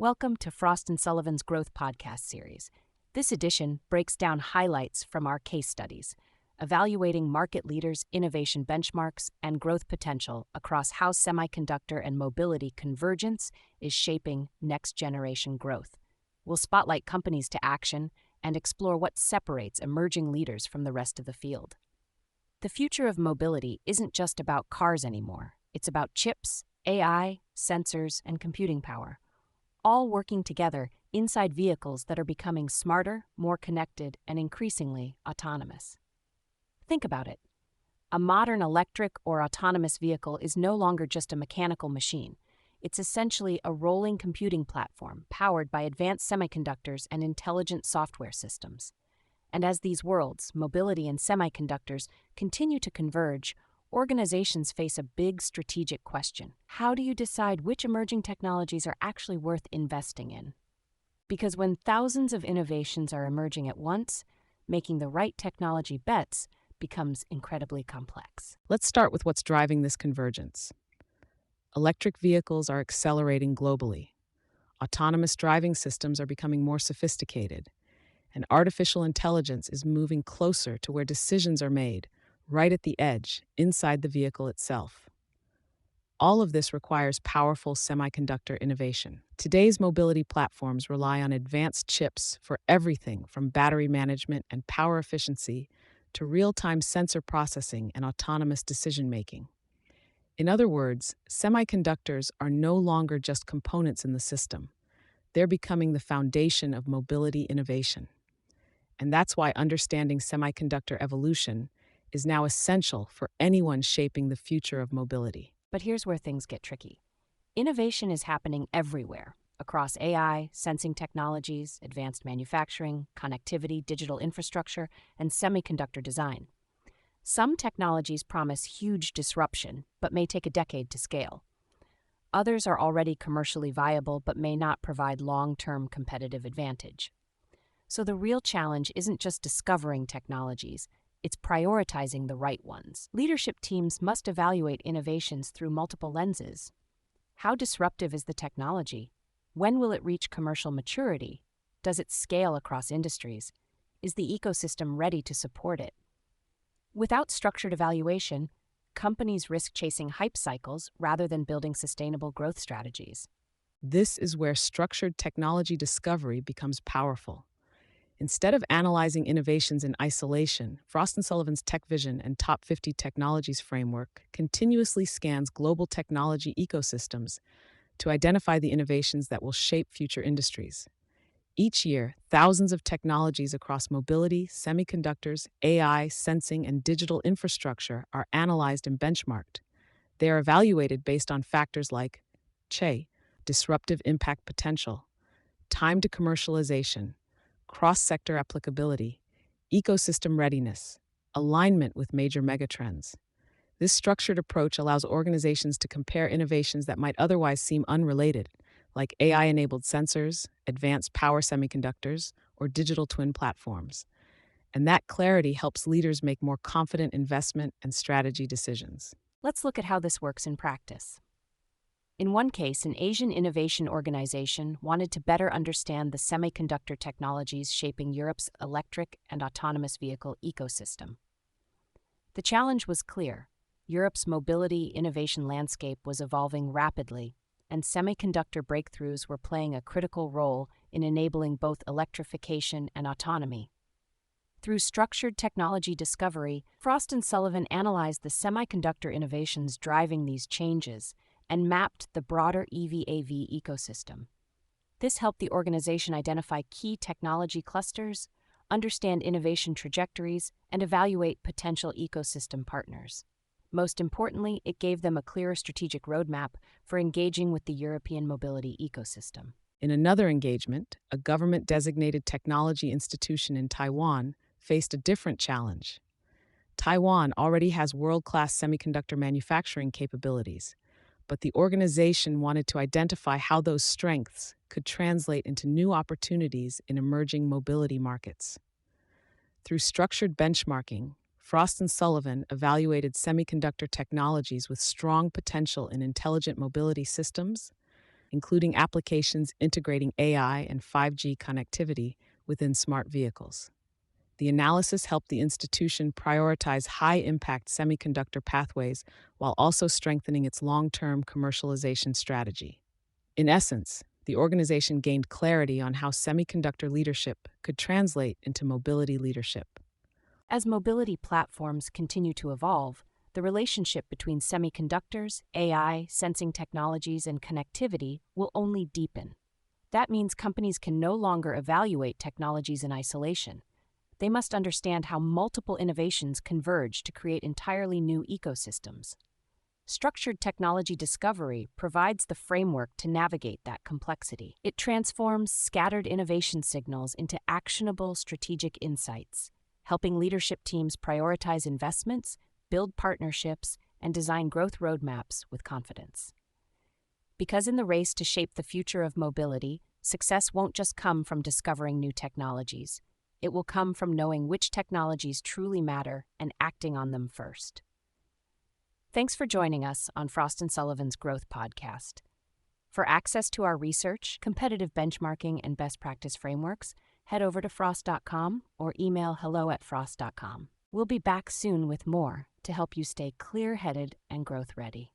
Welcome to Frost & Sullivan's Growth Podcast series. This edition breaks down highlights from our case studies, evaluating market leaders' innovation benchmarks and growth potential across how semiconductor and mobility convergence is shaping next-generation growth. We'll spotlight companies to action and explore what separates emerging leaders from the rest of the field. The future of mobility isn't just about cars anymore. It's about chips, AI, sensors, and computing power, all working together inside vehicles that are becoming smarter, more connected, and increasingly autonomous. Think about it. A modern electric or autonomous vehicle is no longer just a mechanical machine. It's essentially a rolling computing platform powered by advanced semiconductors and intelligent software systems. And as these worlds, mobility and semiconductors, continue to converge, organizations face a big strategic question. How do you decide which emerging technologies are actually worth investing in? Because when thousands of innovations are emerging at once, making the right technology bets becomes incredibly complex. Let's start with what's driving this convergence. Electric vehicles are accelerating globally. Autonomous driving systems are becoming more sophisticated, and artificial intelligence is moving closer to where decisions are made, right at the edge, inside the vehicle itself. All of this requires powerful semiconductor innovation. Today's mobility platforms rely on advanced chips for everything from battery management and power efficiency to real-time sensor processing and autonomous decision-making. In other words, semiconductors are no longer just components in the system. They're becoming the foundation of mobility innovation. And that's why understanding semiconductor evolution is now essential for anyone shaping the future of mobility. But here's where things get tricky. Innovation is happening everywhere, across AI, sensing technologies, advanced manufacturing, connectivity, digital infrastructure, and semiconductor design. Some technologies promise huge disruption, but may take a decade to scale. Others are already commercially viable, but may not provide long-term competitive advantage. So the real challenge isn't just discovering technologies, it's prioritizing the right ones. Leadership teams must evaluate innovations through multiple lenses. How disruptive is the technology? When will it reach commercial maturity? Does it scale across industries? Is the ecosystem ready to support it? Without structured evaluation, companies risk chasing hype cycles rather than building sustainable growth strategies. This is where structured technology discovery becomes powerful. Instead of analyzing innovations in isolation, Frost & Sullivan's Tech Vision and Top 50 Technologies framework continuously scans global technology ecosystems to identify the innovations that will shape future industries. Each year, thousands of technologies across mobility, semiconductors, AI, sensing, and digital infrastructure are analyzed and benchmarked. They are evaluated based on factors like disruptive impact potential, time to commercialization, cross-sector applicability, ecosystem readiness, alignment with major megatrends. This structured approach allows organizations to compare innovations that might otherwise seem unrelated, like AI-enabled sensors, advanced power semiconductors, or digital twin platforms. And that clarity helps leaders make more confident investment and strategy decisions. Let's look at how this works in practice. In one case, an Asian innovation organization wanted to better understand the semiconductor technologies shaping Europe's electric and autonomous vehicle ecosystem. The challenge was clear. Europe's mobility innovation landscape was evolving rapidly, and semiconductor breakthroughs were playing a critical role in enabling both electrification and autonomy. Through structured technology discovery, Frost & Sullivan analyzed the semiconductor innovations driving these changes and mapped the broader EV/AV ecosystem. This helped the organization identify key technology clusters, understand innovation trajectories, and evaluate potential ecosystem partners. Most importantly, it gave them a clearer strategic roadmap for engaging with the European mobility ecosystem. In another engagement, a government-designated technology institution in Taiwan faced a different challenge. Taiwan already has world-class semiconductor manufacturing capabilities, but the organization wanted to identify how those strengths could translate into new opportunities in emerging mobility markets. Through structured benchmarking, Frost & Sullivan evaluated semiconductor technologies with strong potential in intelligent mobility systems, including applications integrating AI and 5G connectivity within smart vehicles. The analysis helped the institution prioritize high impact semiconductor pathways while also strengthening its long term commercialization strategy. In essence, the organization gained clarity on how semiconductor leadership could translate into mobility leadership. As mobility platforms continue to evolve, the relationship between semiconductors, AI, sensing technologies, and connectivity will only deepen. That means companies can no longer evaluate technologies in isolation. They must understand how multiple innovations converge to create entirely new ecosystems. Structured technology discovery provides the framework to navigate that complexity. It transforms scattered innovation signals into actionable strategic insights, helping leadership teams prioritize investments, build partnerships, and design growth roadmaps with confidence. Because in the race to shape the future of mobility, success won't just come from discovering new technologies. It will come from knowing which technologies truly matter and acting on them first. Thanks for joining us on Frost & Sullivan's Growth Podcast. For access to our research, competitive benchmarking, and best practice frameworks, head over to frost.com or email hello@frost.com. We'll be back soon with more to help you stay clear-headed and growth-ready.